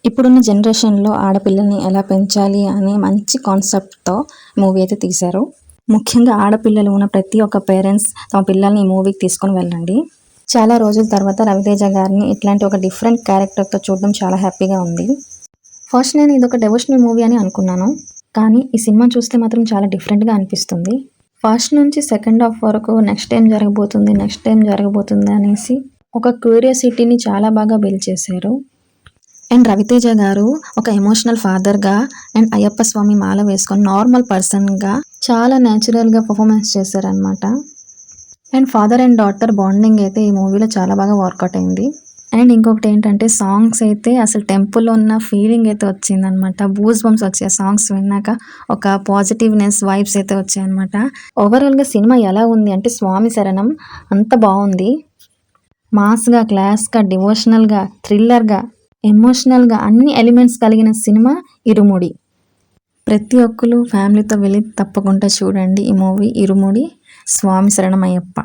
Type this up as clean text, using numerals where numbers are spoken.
ఇప్పుడున్న జనరేషన్లో ఆడపిల్లల్ని ఎలా పెంచాలి అనే మంచి కాన్సెప్ట్తో మూవీ అయితే తీశారు. ముఖ్యంగా ఆడపిల్లలు ఉన్న ప్రతి ఒక్క పేరెంట్స్ తమ పిల్లల్ని ఈ మూవీకి తీసుకొని వెళ్ళండి. చాలా రోజుల తర్వాత రవితేజ గారిని ఇట్లాంటి ఒక డిఫరెంట్ క్యారెక్టర్తో చూడడం చాలా హ్యాపీగా ఉంది. ఫస్ట్ నేను ఇది ఒక డెవోషనల్ మూవీ అని అనుకున్నాను, కానీ ఈ సినిమా చూస్తే మాత్రం చాలా డిఫరెంట్గా అనిపిస్తుంది. ఫస్ట్ నుంచి సెకండ్ హాఫ్ వరకు నెక్స్ట్ టైం జరగబోతుంది అనేసి ఒక క్యూరియాసిటీని చాలా బాగా బిల్డ్ చేశారు. అండ్ రవితేజ గారు ఒక ఎమోషనల్ ఫాదర్గా అండ్ అయ్యప్ప స్వామి మాల వేసుకొని నార్మల్ పర్సన్గా చాలా న్యాచురల్గా పర్ఫార్మెన్స్ చేశారనమాట. And father and daughter bonding అయితే ఈ మూవీలో చాలా బాగా వర్కౌట్ అయింది. అండ్ ఇంకొకటి ఏంటంటే సాంగ్స్ అయితే అసలు టెంపుల్లో ఉన్న ఫీలింగ్ అయితే వచ్చిందనమాట. బూస్ బంప్స్ వచ్చాయి సాంగ్స్ విన్నాక, ఒక పాజిటివ్నెస్ వైబ్స్ అయితే వచ్చాయన్నమాట. ఓవరాల్గా సినిమా ఎలా ఉంది అంటే స్వామి శరణం అంత బాగుంది. మాస్గా, క్లాస్గా, డివోషనల్గా, థ్రిల్లర్గా, ఎమోషనల్గా అన్ని ఎలిమెంట్స్ కలిగిన సినిమా ఇరుముడి. ప్రతి ఒక్కరు ఫ్యామిలీతో వెళ్ళి తప్పకుండా చూడండి ఈ మూవీ ఇరుముడి. స్వామి శరణం అయ్యప్ప.